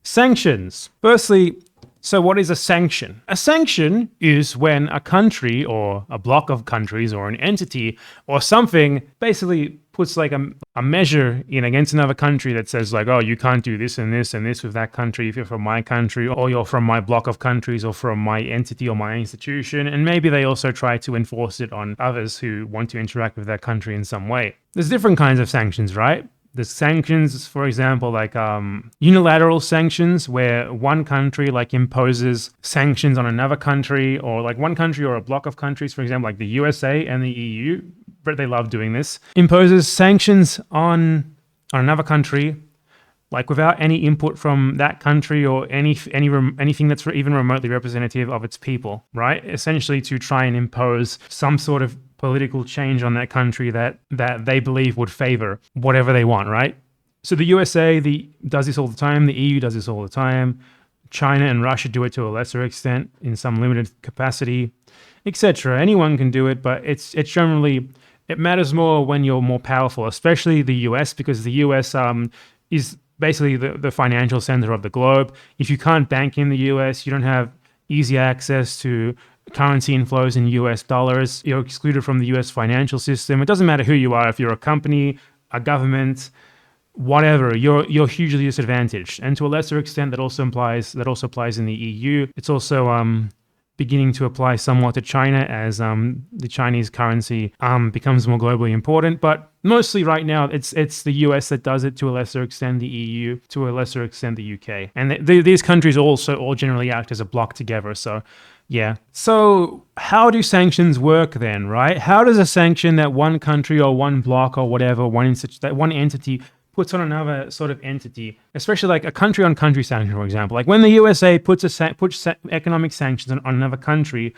Sanctions. Firstly, so what is a sanction? A sanction is when a country or a block of countries or an entity or something basically puts like a measure in against another country that says like, oh, you can't do this and this and this with that country if you're from my country, or you're from my block of countries or from my entity or my institution. And maybe they also try to enforce it on others who want to interact with that country in some way. There's different kinds of sanctions, right? The sanctions, for example, like unilateral sanctions, where one country like imposes sanctions on another country, or like one country or a block of countries, for example, like the USA and the EU, but they love doing this, imposes sanctions on another country, like without any input from that country or anything that's even remotely representative of its people, right? Essentially to try and impose some sort of political change on that country that they believe would favor whatever they want, right? So the USA does this all the time. The EU does this all the time. China and Russia do it to a lesser extent in some limited capacity, etc. Anyone can do it, but it's generally, it matters more when you're more powerful, especially the US, because the US is basically the financial center of the globe. If you can't bank in the US, you don't have easy access to currency inflows in US dollars, you're excluded from the US financial system. It doesn't matter who you are, if you're a company, a government, whatever, you're hugely disadvantaged. And to a lesser extent, that also applies in the EU. It's also beginning to apply somewhat to China as the Chinese currency becomes more globally important. But mostly right now, it's the US that does it, to a lesser extent the EU, to a lesser extent the UK. And these countries also all generally act as a bloc together. So yeah. So how do sanctions work then, right? How does a sanction that one country or one bloc or whatever, that one entity puts on another sort of entity, especially like a country-on-country sanction, for example, like when the USA puts economic sanctions on another country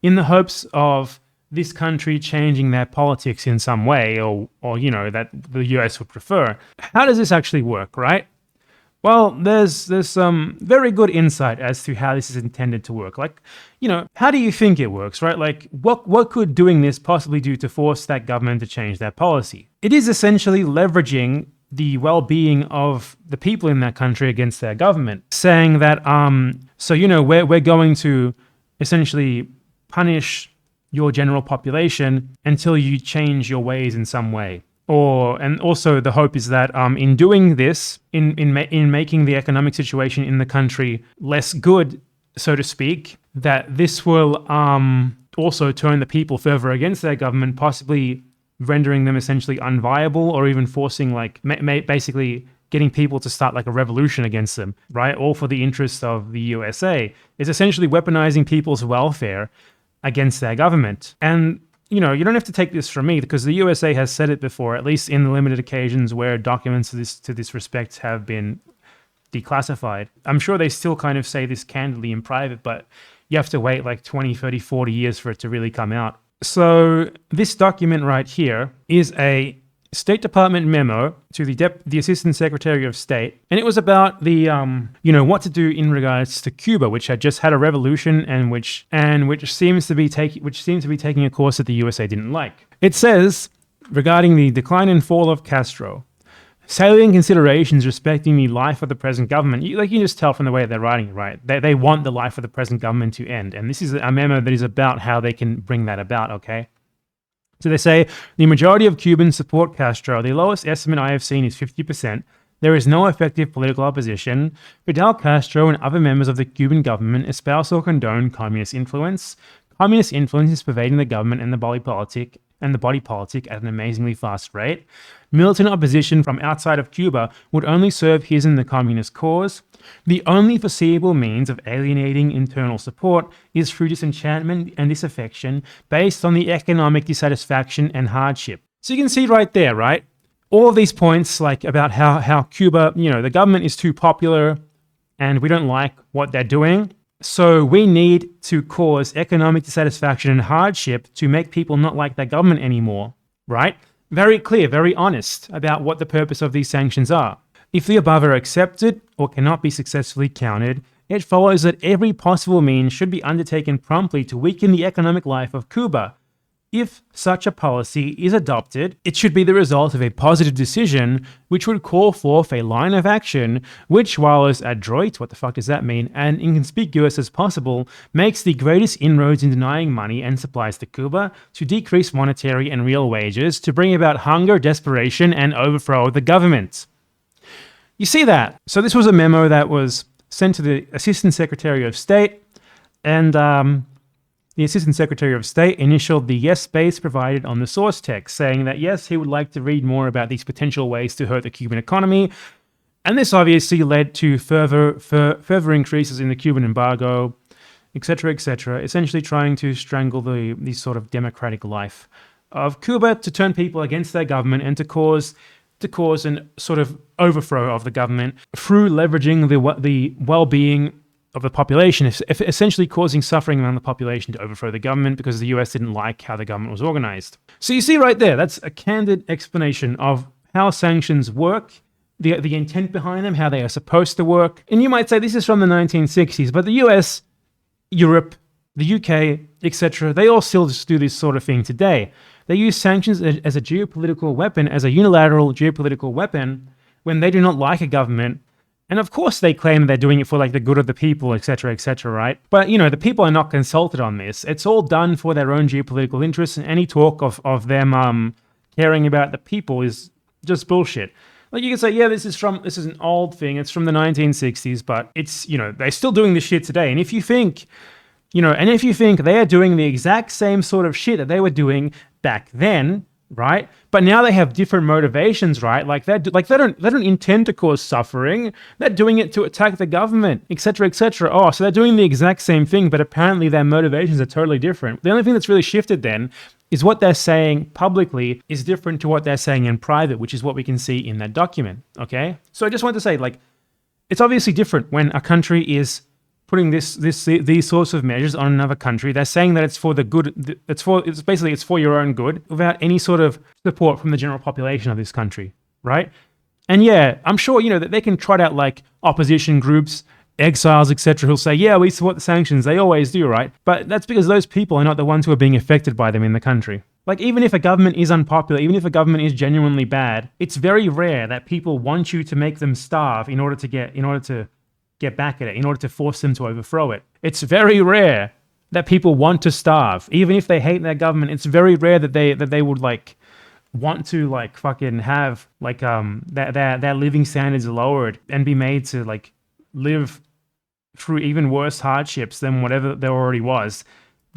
in the hopes of this country changing their politics in some way, or that the US would prefer. How does this actually work, right? Well, there's some very good insight as to how this is intended to work. Like, how do you think it works, right? Like, what could doing this possibly do to force that government to change their policy? It is essentially leveraging the well-being of the people in that country against their government, saying that, we're going to essentially punish your general population until you change your ways in some way. And also the hope is that in doing this, in making the economic situation in the country less good, so to speak, that this will also turn the people further against their government, possibly rendering them essentially unviable, or even forcing basically getting people to start like a revolution against them, right? All for the interest of the USA. It's essentially weaponizing people's welfare against their government. And you don't have to take this from me, because the USA has said it before, at least in the limited occasions where documents to this respect have been declassified. I'm sure they still kind of say this candidly in private, but you have to wait like 20, 30, 40 years for it to really come out. So this document right here is a State Department memo to the Assistant Secretary of State, and it was about the what to do in regards to Cuba, which had just had a revolution and which seems to be taking a course that the USA didn't like. It says, regarding the decline and fall of Castro, salient considerations respecting the life of the present government. You can just tell from the way they're writing it, right? They want the life of the present government to end, and this is a memo that is about how they can bring that about. Okay. So they say, the majority of Cubans support Castro. The lowest estimate I have seen is 50%. There is no effective political opposition. Fidel Castro and other members of the Cuban government espouse or condone communist influence. Communist influence is pervading the government and the body politic at an amazingly fast rate. Militant opposition from outside of Cuba would only serve his and the communist cause. The only foreseeable means of alienating internal support is through disenchantment and disaffection based on the economic dissatisfaction and hardship. So you can see right there, right? All of these points, like about how Cuba, the government is too popular and we don't like what they're doing. So we need to cause economic dissatisfaction and hardship to make people not like their government anymore, right? Very clear, very honest about what the purpose of these sanctions are. If the above are accepted or cannot be successfully countered, it follows that every possible means should be undertaken promptly to weaken the economic life of Cuba. If such a policy is adopted, it should be the result of a positive decision which would call forth a line of action which, while as adroit, what the fuck does that mean, and inconspicuous as possible, makes the greatest inroads in denying money and supplies to Cuba, to decrease monetary and real wages, to bring about hunger, desperation, and overthrow of the government. You see that? So this was a memo that was sent to the Assistant Secretary of State, and the Assistant Secretary of State initialed the yes space provided on the source text, saying that yes, he would like to read more about these potential ways to hurt the Cuban economy. And this obviously led to further increases in the Cuban embargo, etc., essentially trying to strangle the sort of democratic life of Cuba, to turn people against their government and to cause an sort of overthrow of the government through leveraging the well-being of the population, essentially causing suffering among the population to overthrow the government because the US didn't like how the government was organized. So you see right there, that's a candid explanation of how sanctions work, the intent behind them, how they are supposed to work. And you might say this is from the 1960s, but the US, Europe, the UK, etc., they all still just do this sort of thing today. They use sanctions as a geopolitical weapon, as a unilateral geopolitical weapon, when they do not like a government. And of course they claim they're doing it for like the good of the people, etc., right? But, the people are not consulted on this. It's all done for their own geopolitical interests, and any talk of them caring about the people is just bullshit. Like, you can say, yeah, this is an old thing, it's from the 1960s, but it's, they're still doing this shit today. And if you think they are doing the exact same sort of shit that they were doing back then, right? But now they have different motivations, right? Like they don't intend to cause suffering. They're doing it to attack the government, etc., Oh, so they're doing the exact same thing, but apparently their motivations are totally different. The only thing that's really shifted then is what they're saying publicly is different to what they're saying in private, which is what we can see in that document. Okay, so I just want to say, like, it's obviously different when a country is putting these sorts of measures on another country. They're saying that it's for the good. It's for your own good, without any sort of support from the general population of this country, right? And yeah, I'm sure that they can trot out like opposition groups, exiles, etc., who'll say, yeah, we support the sanctions. They always do, right? But that's because those people are not the ones who are being affected by them in the country. Like, even if a government is unpopular, even if a government is genuinely bad, it's very rare that people want you to make them starve in order to get back at it, in order to force them to overthrow it. It's very rare that people want to starve, even if they hate their government. It's very rare that they would like want to like fucking have like their living standards lowered and be made to like live through even worse hardships than whatever there already was,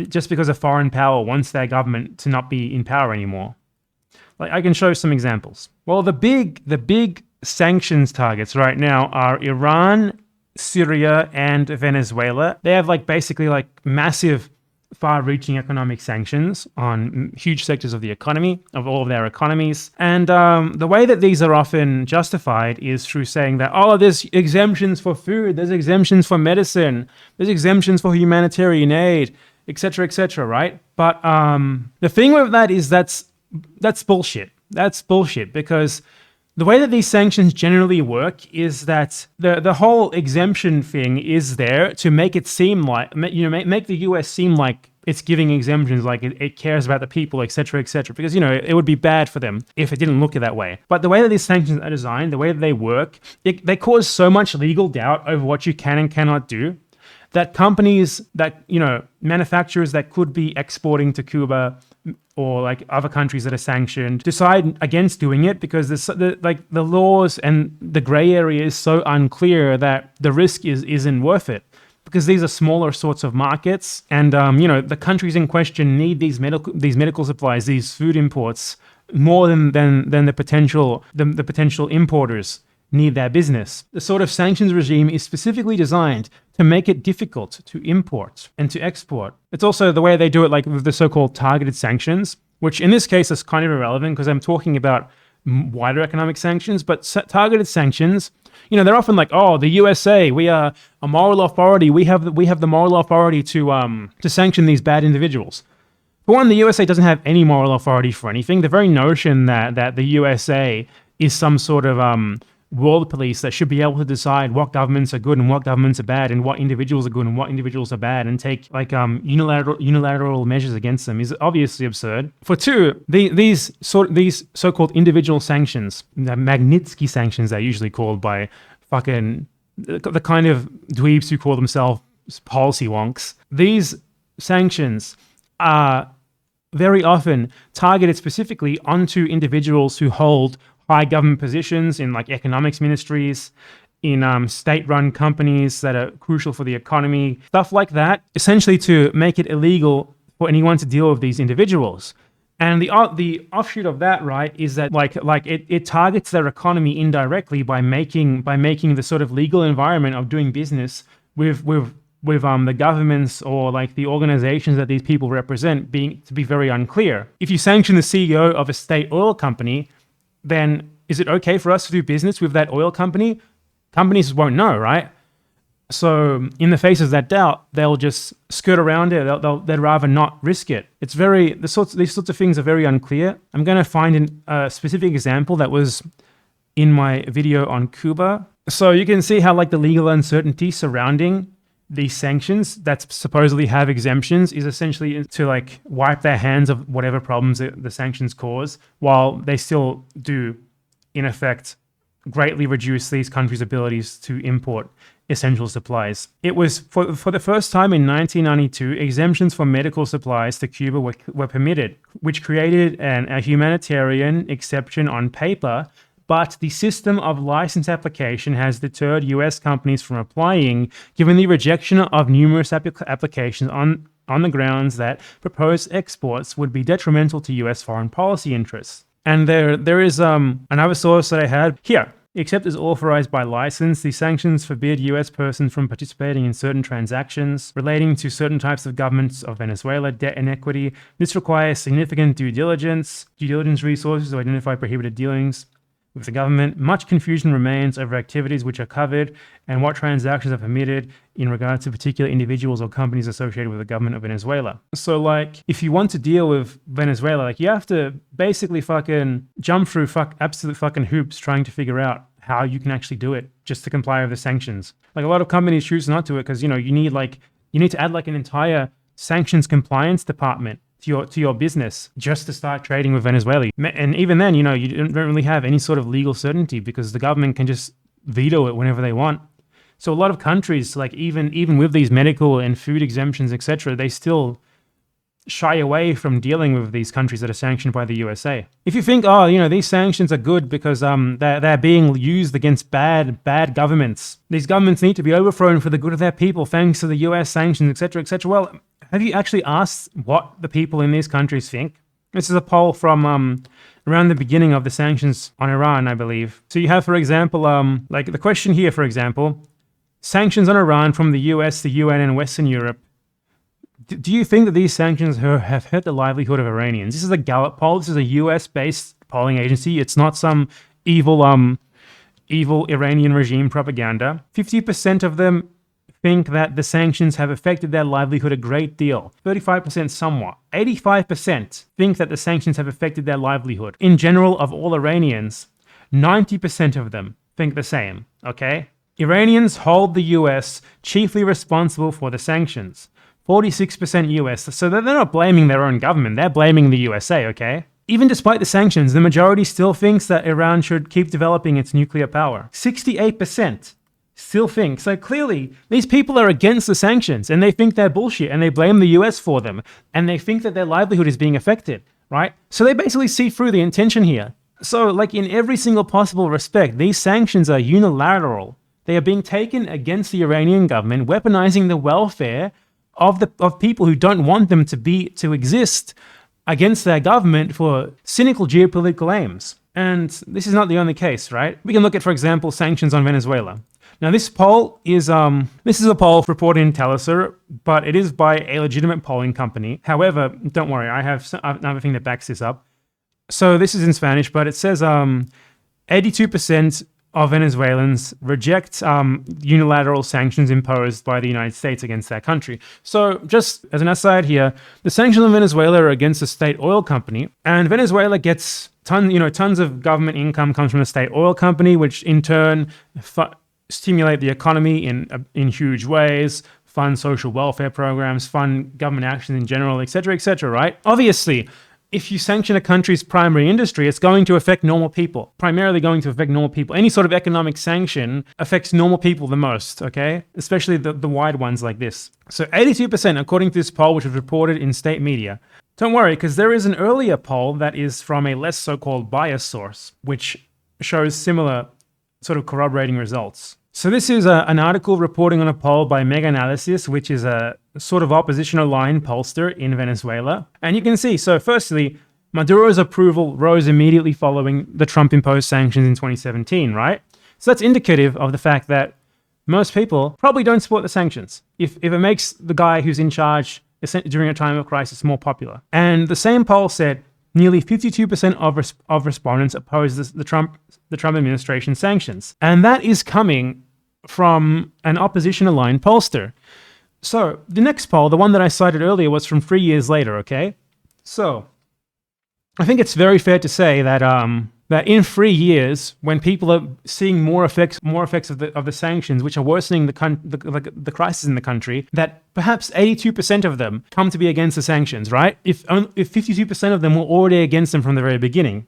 just because a foreign power wants their government to not be in power anymore. Like, I can show some examples. Well, the big sanctions targets right now are Iran, Syria, and Venezuela. They have like basically like massive, far-reaching economic sanctions on huge sectors of the economy, of all of their economies. And the way that these are often justified is through saying that, oh, there's exemptions for food, there's exemptions for medicine, there's exemptions for humanitarian aid, etc., right? But the thing with that is that's bullshit. That's bullshit, because the way that these sanctions generally work is that the whole exemption thing is there to make it seem like, make the US seem like it's giving exemptions, like it cares about the people, etc., because, it would be bad for them if it didn't look that way. But the way that these sanctions are designed, the way that they work, they cause so much legal doubt over what you can and cannot do, that companies that, manufacturers that could be exporting to Cuba or like other countries that are sanctioned decide against doing it, because the laws and the gray area is so unclear that the risk isn't worth it, because these are smaller sorts of markets, and the countries in question need these medical supplies, these food imports, more than the potential importers need their business. The sort of sanctions regime is specifically designed to make it difficult to import and to export. It's also the way they do it, like with the so-called targeted sanctions, which in this case is kind of irrelevant because I'm talking about wider economic sanctions. But targeted sanctions, they're often like, oh, the USA, we are a moral authority. We have the moral authority to sanction these bad individuals. For one, the USA doesn't have any moral authority for anything. The very notion that the USA is some sort of world police that should be able to decide what governments are good and what governments are bad and what individuals are good and what individuals are bad and take like unilateral measures against them is obviously absurd. For two, these so-called individual sanctions, the Magnitsky sanctions they're usually called by fucking the kind of dweebs who call themselves policy wonks. These sanctions are very often targeted specifically onto individuals who hold high government positions in like economics ministries, in state-run companies that are crucial for the economy, stuff like that, essentially to make it illegal for anyone to deal with these individuals. And the offshoot of that, right, is that it targets their economy indirectly by making the sort of legal environment of doing business with the governments or like the organizations that these people represent to be very unclear. If you sanction the CEO of a state oil company, then is it okay for us to do business with that oil company? Companies won't know, right? So in the face of that doubt, they'll just skirt around it. They'd rather not risk it. These sorts of things are very unclear. I'm going to find a specific example that was in my video on Cuba. So you can see how like the legal uncertainty surrounding these sanctions that supposedly have exemptions is essentially to like wipe their hands of whatever problems the sanctions cause, while they still do, in effect, greatly reduce these countries' abilities to import essential supplies. It was for the first time in 1992, exemptions for medical supplies to Cuba were permitted, which created a humanitarian exception on paper. But the system of license application has deterred US companies from applying, given the rejection of numerous applications on the grounds that proposed exports would be detrimental to US foreign policy interests. And there is another source that I had here. Except as authorized by license, the sanctions forbid US persons from participating in certain transactions relating to certain types of governments of Venezuela, debt and equity. This requires significant due diligence resources to identify prohibited dealings with the government. Much confusion remains over activities which are covered and what transactions are permitted in regard to particular individuals or companies associated with the government of Venezuela. So like, if you want to deal with Venezuela, like you have to basically fucking jump through absolute fucking hoops trying to figure out how you can actually do it just to comply with the sanctions. Like a lot of companies choose not to it because, you need to add like an entire sanctions compliance department to your business just to start trading with Venezuela. And even then, you don't really have any sort of legal certainty because the government can just veto it whenever they want. So a lot of countries, like even with these medical and food exemptions, etc., they still shy away from dealing with these countries that are sanctioned by the USA. If you think, these sanctions are good because they're being used against bad governments. These governments need to be overthrown for the good of their people thanks to the US sanctions, etc., etc. Well, have you actually asked what the people in these countries think? This is a poll from around the beginning of the sanctions on Iran, I believe. So you have, for example, like the question here, for example, sanctions on Iran from the US, the UN, and Western Europe. Do you think that these sanctions have hurt the livelihood of Iranians? This is a Gallup poll. This is a US-based polling agency. It's not some evil Iranian regime propaganda. 50% of them think that the sanctions have affected their livelihood a great deal. 35% somewhat. 85% think that the sanctions have affected their livelihood. In general, of all Iranians, 90% of them think the same, okay? Iranians hold the US chiefly responsible for the sanctions. 46% US, so they're not blaming their own government, they're blaming the USA, okay? Even despite the sanctions, the majority still thinks that Iran should keep developing its nuclear power. 68% still think. So clearly, these people are against the sanctions, and they think they're bullshit, and they blame the US for them, and they think that their livelihood is being affected, right? So they basically see through the intention here. So, like in every single possible respect, these sanctions are unilateral. They are being taken against the Iranian government, weaponizing the welfare of people who don't want them to exist against their government for cynical geopolitical aims. And this is not the only case, right? We can look at, for example, sanctions on Venezuela. Now, this poll is a poll reported in Telesur, but it is by a legitimate polling company. However, don't worry, I have another thing that backs this up. So this is in Spanish, but it says 82% of Venezuelans reject unilateral sanctions imposed by the United States against that country. So just as an aside here, the sanctions on Venezuela are against a state oil company, and Venezuela gets Tons of government income comes from the state oil company, which in turn stimulate the economy in huge ways, fund social welfare programs, fund government actions in general, etc., right? Obviously, if you sanction a country's primary industry, it's going to affect normal people, primarily going to affect normal people. Any sort of economic sanction affects normal people the most, okay? Especially the wide ones like this. So 82%, according to this poll, which was reported in state media. Don't worry, because there is an earlier poll that is from a less so-called biased source, which shows similar sort of corroborating results. So this is an article reporting on a poll by Mega Analysis, which is a sort of opposition-aligned pollster in Venezuela. And you can see, so firstly, Maduro's approval rose immediately following the Trump-imposed sanctions in 2017, right? So that's indicative of the fact that most people probably don't support the sanctions if it makes the guy who's in charge during a time of crisis more popular. And the same poll said nearly 52% of respondents oppose the Trump administration sanctions. And that is coming from an opposition-aligned pollster. So the next poll, the one that I cited earlier, was from 3 years later, okay? So I think it's very fair to say that that in 3 years, when people are seeing more effects of the sanctions, which are worsening the crisis in the country, that perhaps 82% of them come to be against the sanctions, right? If 52% of them were already against them from the very beginning.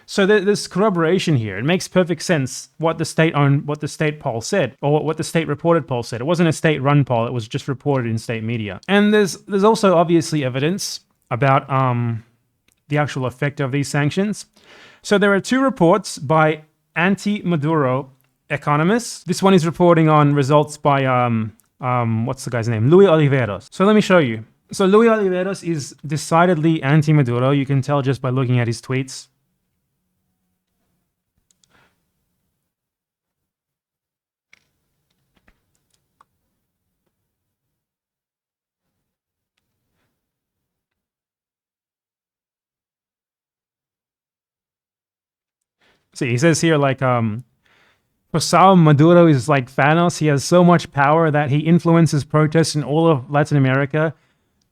So there's corroboration here. It makes perfect sense what the state poll said, or what the state reported poll said. It wasn't a state-run poll; it was just reported in state media. And there's also obviously evidence about the actual effect of these sanctions. So there are two reports by anti-Maduro economists. This one is reporting on results by what's the guy's name? Luis Oliveros. So let me show you. So Luis Oliveros is decidedly anti-Maduro. You can tell just by looking at his tweets. See, he says here, like, Posao Maduro is like Thanos. He has so much power that he influences protests in all of Latin America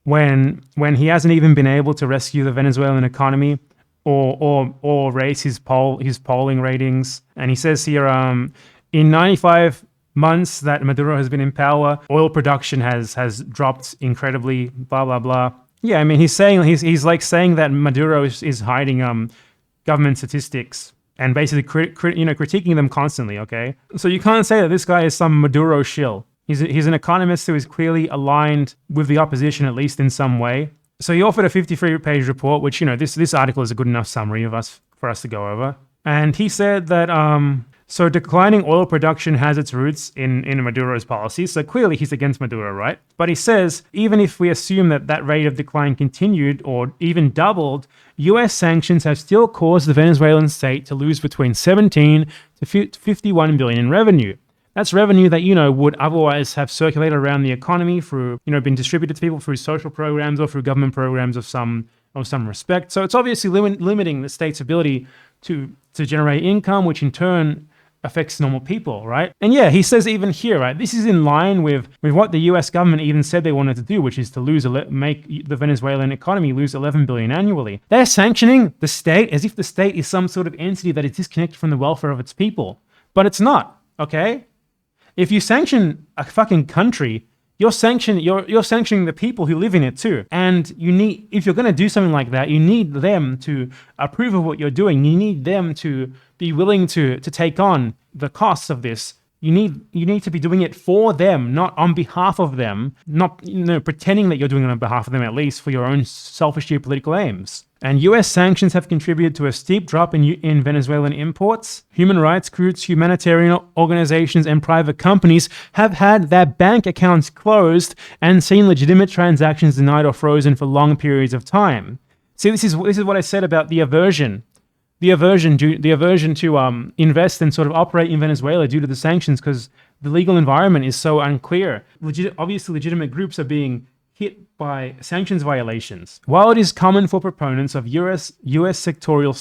when he hasn't even been able to rescue the Venezuelan economy or raise his polling ratings. And he says here, in 95 months that Maduro has been in power, oil production has dropped incredibly, blah, blah, blah. Yeah, I mean, he's like saying that Maduro is hiding government statistics and basically critiquing them constantly, okay? So you can't say that this guy is some Maduro shill. He's an economist who is clearly aligned with the opposition, at least in some way. So he offered a 53-page report, which, this article is a good enough summary for us to go over. And he said that, so declining oil production has its roots in Maduro's policies. So clearly he's against Maduro, right? But he says, even if we assume that rate of decline continued or even doubled, US sanctions have still caused the Venezuelan state to lose between 17 to 51 billion in revenue. That's revenue that, would otherwise have circulated around the economy through, been distributed to people through social programs or through government programs of some respect. So it's obviously limiting the state's ability to generate income, which in turn affects normal people, right? And yeah, he says even here, right, this is in line with what the US government even said they wanted to do, which is to make the Venezuelan economy lose 11 billion annually. They're sanctioning the state as if the state is some sort of entity that is disconnected from the welfare of its people. But it's not, okay? If you sanction a fucking country, you're sanctioning the people who live in it too. And if you're going to do something like that, you need them to approve of what you're doing. You need them to be willing to take on the costs of this. You need to be doing it for them, not on behalf of them, not pretending that you're doing it on behalf of them, at least for your own selfish geopolitical aims. And US sanctions have contributed to a steep drop in Venezuelan imports. Human rights groups, humanitarian organizations, and private companies have had their bank accounts closed and seen legitimate transactions denied or frozen for long periods of time. See, this is what I said about the aversion. The aversion to invest and sort of operate in Venezuela due to the sanctions, because the legal environment is so unclear. Obviously, legitimate groups are being hit by sanctions violations. While it is common for proponents of US sectorial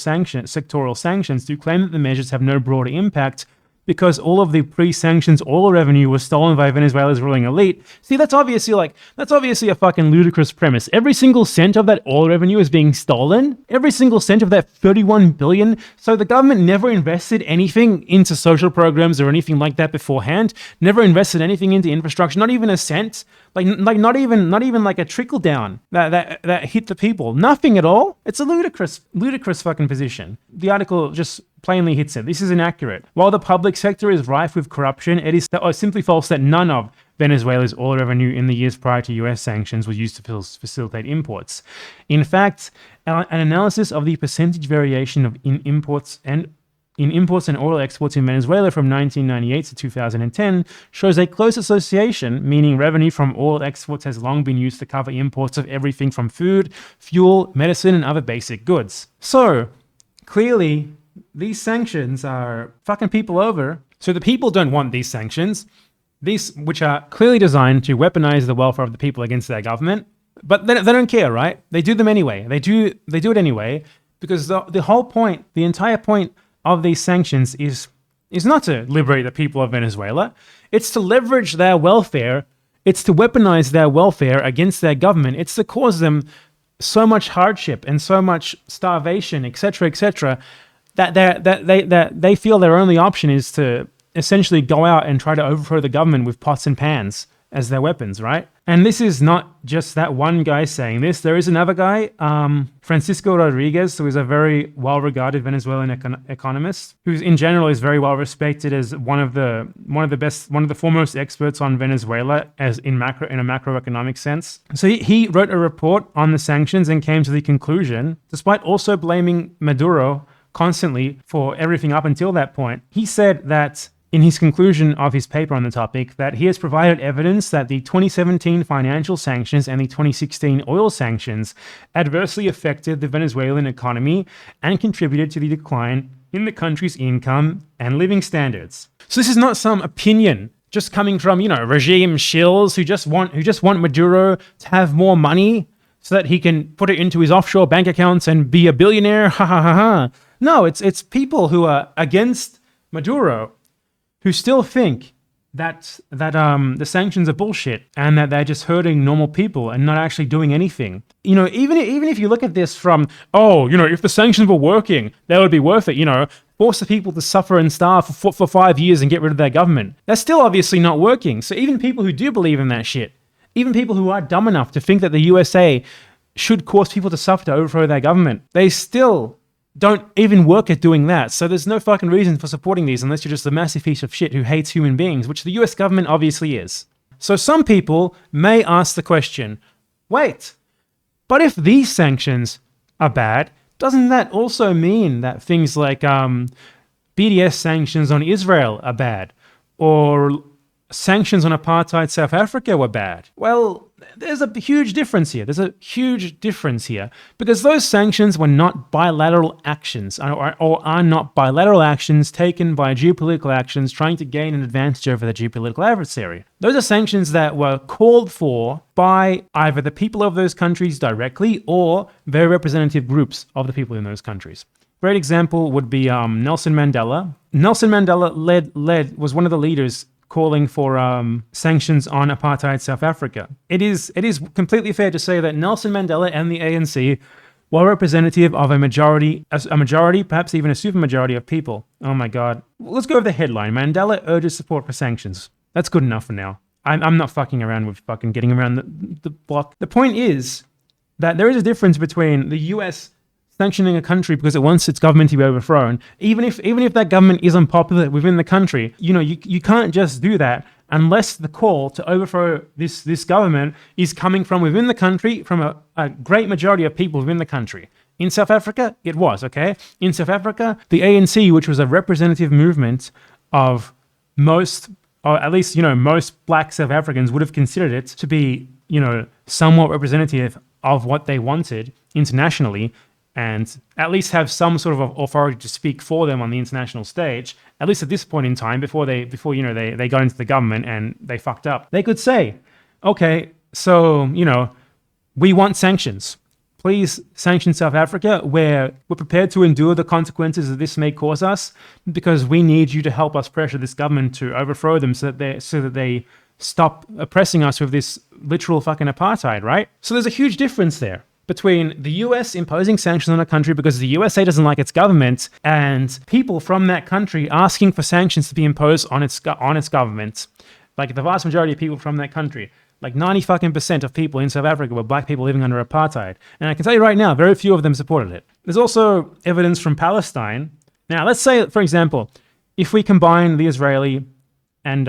sanctions to claim that the measures have no broader impact, because all of the pre-sanctions oil revenue was stolen by Venezuela's ruling elite. See, that's obviously a fucking ludicrous premise. Every single cent of that oil revenue is being stolen. Every single cent of that 31 billion. So the government never invested anything into social programs or anything like that beforehand. Never invested anything into infrastructure, not even a cent. Like not even like a trickle down that hit the people. Nothing at all. It's a ludicrous fucking position. The article just plainly hits it. This is inaccurate. While the public sector is rife with corruption, it is simply false that none of Venezuela's oil revenue in the years prior to US sanctions was used to facilitate imports. In fact, an analysis of the percentage variation in imports and oil exports in Venezuela from 1998 to 2010 shows a close association, meaning revenue from oil exports has long been used to cover imports of everything from food, fuel, medicine, and other basic goods. So, clearly, these sanctions are fucking people over. So the people don't want these sanctions, these which are clearly designed to weaponize the welfare of the people against their government. But they don't care, right? They do them anyway. They do it anyway because the whole point, the entire point of these sanctions is not to liberate the people of Venezuela. It's to leverage their welfare. It's to weaponize their welfare against their government. It's to cause them so much hardship and so much starvation, etc., that they feel their only option is to essentially go out and try to overthrow the government with pots and pans as their weapons, right? And this is not just that one guy saying this. There is another guy, Francisco Rodriguez, who is a very well-regarded Venezuelan economist, who in general is very well respected as one of the foremost experts on Venezuela as in a macroeconomic sense. So he wrote a report on the sanctions and came to the conclusion, despite also blaming Maduro constantly for everything up until that point, he said that in his conclusion of his paper on the topic, that he has provided evidence that the 2017 financial sanctions and the 2016 oil sanctions adversely affected the Venezuelan economy and contributed to the decline in the country's income and living standards. So this is not some opinion just coming from, regime shills who just want Maduro to have more money so that he can put it into his offshore bank accounts and be a billionaire. Ha ha ha ha. No, it's people who are against Maduro who still think that the sanctions are bullshit and that they're just hurting normal people and not actually doing anything. Even if you look at this from, if the sanctions were working, that would be worth it, force the people to suffer and starve for 5 years and get rid of their government. That's still obviously not working. So even people who do believe in that shit, even people who are dumb enough to think that the USA should cause people to suffer to overthrow their government, they still don't even work at doing that. So there's no fucking reason for supporting these unless you're just a massive piece of shit who hates human beings, which the US government obviously is. So some people may ask the question, wait, but if these sanctions are bad, doesn't that also mean that things like BDS sanctions on Israel are bad? Or sanctions on apartheid South Africa were bad? Well, there's a huge difference here. Because those sanctions were not bilateral actions or are not bilateral actions taken by geopolitical actions trying to gain an advantage over the geopolitical adversary. Those are sanctions that were called for by either the people of those countries directly or very representative groups of the people in those countries. Great example would be Nelson Mandela. Nelson Mandela was one of the leaders calling for sanctions on apartheid South Africa. It is completely fair to say that Nelson Mandela and the ANC were representative of a majority, perhaps even a supermajority of people. Oh my God. Let's go over the headline. Mandela urges support for sanctions. That's good enough for now. I'm not fucking around with fucking getting around the block. The point is that there is a difference between the US sanctioning a country because it wants its government to be overthrown, even if that government is unpopular within the country. You can't just do that unless the call to overthrow this government is coming from within the country, from a great majority of people within the country. In South Africa, it was, okay? In South Africa, the ANC, which was a representative movement of most, or at least, most black South Africans would have considered it to be, somewhat representative of what they wanted internationally, and at least have some sort of authority to speak for them on the international stage, at least at this point in time, before they got into the government and they fucked up. They could say, okay, so, we want sanctions. please sanction South Africa. We're prepared to endure the consequences that this may cause us because we need you to help us pressure this government to overthrow them so that they stop oppressing us with this literal fucking apartheid, right? So there's a huge difference there between the US imposing sanctions on a country because the USA doesn't like its government and people from that country asking for sanctions to be imposed on its government. Like the vast majority of people from that country, like 90% of people in South Africa were black people living under apartheid. And I can tell you right now, very few of them supported it. There's also evidence from Palestine. Now, let's say, for example, if we combine the Israeli and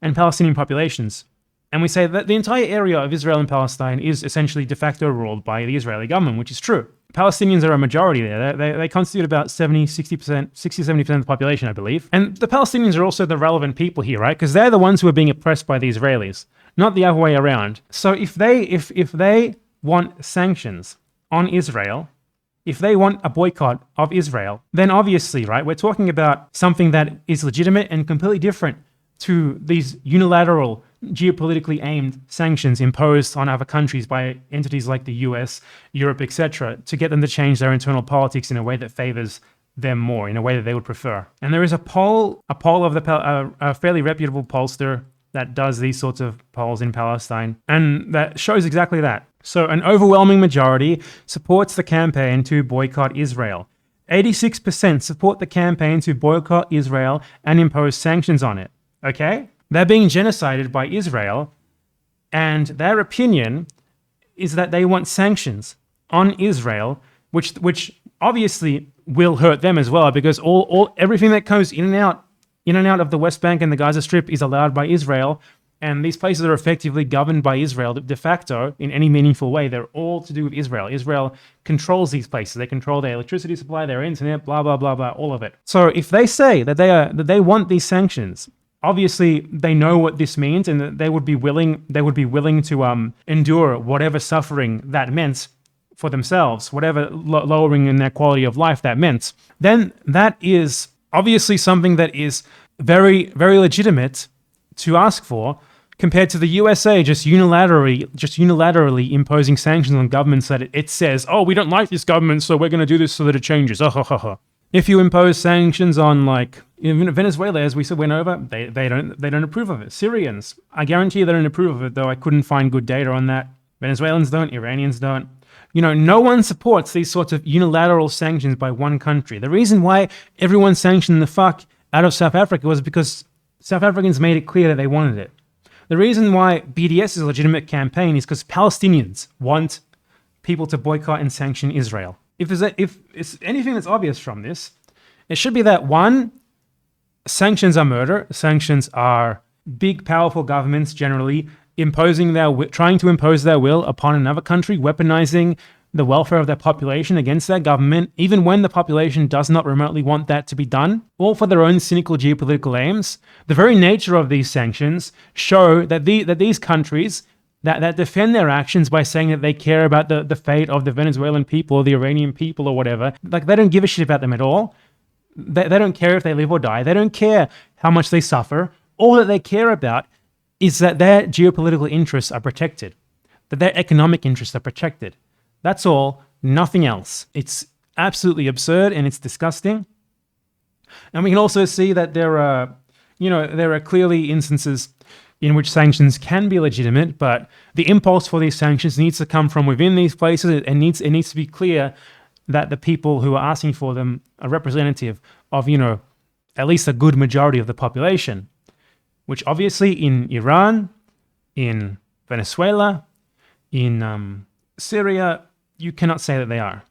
Palestinian populations, and we say that the entire area of Israel and Palestine is essentially de facto ruled by the Israeli government, which is true. Palestinians are a majority there. They constitute about 60-70% of the population, I believe. And the Palestinians are also the relevant people here, right? Because they're the ones who are being oppressed by the Israelis, not the other way around. So if they want sanctions on Israel, if they want a boycott of Israel, then obviously, right, we're talking about something that is legitimate and completely different to these unilateral, geopolitically aimed sanctions imposed on other countries by entities like the US, Europe, etc., to get them to change their internal politics in a way that favors them more, in a way that they would prefer. And there is a poll of a fairly reputable pollster that does these sorts of polls in Palestine, and that shows exactly that. So an overwhelming majority supports the campaign to boycott Israel. 86% support the campaign to boycott Israel and impose sanctions on it. Okay? They're being genocided by Israel, and their opinion is that they want sanctions on Israel, which obviously will hurt them as well, because everything that goes in and out of the West Bank and the Gaza Strip is allowed by Israel, and these places are effectively governed by Israel de facto in any meaningful way. They're all to do with Israel. Israel controls these places. They control their electricity supply, their internet, blah, blah, blah, blah, all of it. So if they say that they want these sanctions, obviously they know what this means, and that they would be willing to endure whatever suffering that meant for themselves, whatever lowering in their quality of life that meant. Then that is obviously something that is very, very legitimate to ask for, compared to the USA just unilaterally imposing sanctions on governments that it says, oh, we don't like this government, so we're going to do this so that it changes. If you impose sanctions on, like, Venezuela, as we went over, they don't approve of it. Syrians, I guarantee you they don't approve of it, though I couldn't find good data on that. Venezuelans don't, Iranians don't. No one supports these sorts of unilateral sanctions by one country. The reason why everyone sanctioned the fuck out of South Africa was because South Africans made it clear that they wanted it. The reason why BDS is a legitimate campaign is because Palestinians want people to boycott and sanction Israel. If it's anything that's obvious from this, it should be that, one, sanctions are murder. Sanctions are big, powerful governments generally trying to impose their will upon another country, weaponizing the welfare of their population against their government, even when the population does not remotely want that to be done, all for their own cynical geopolitical aims. The very nature of these sanctions show that these countries that defend their actions by saying that they care about the fate of the Venezuelan people or the Iranian people or whatever, like, they don't give a shit about them at all. They don't care if they live or die. They don't care how much they suffer. All that they care about is that their geopolitical interests are protected, that their economic interests are protected. That's all, nothing else. It's absolutely absurd and it's disgusting. And we can also see that there are clearly instances in which sanctions can be legitimate, but the impulse for these sanctions needs to come from within these places. It needs to be clear that the people who are asking for them are representative of, at least a good majority of the population, which obviously in Iran, in Venezuela, in Syria, you cannot say that they are.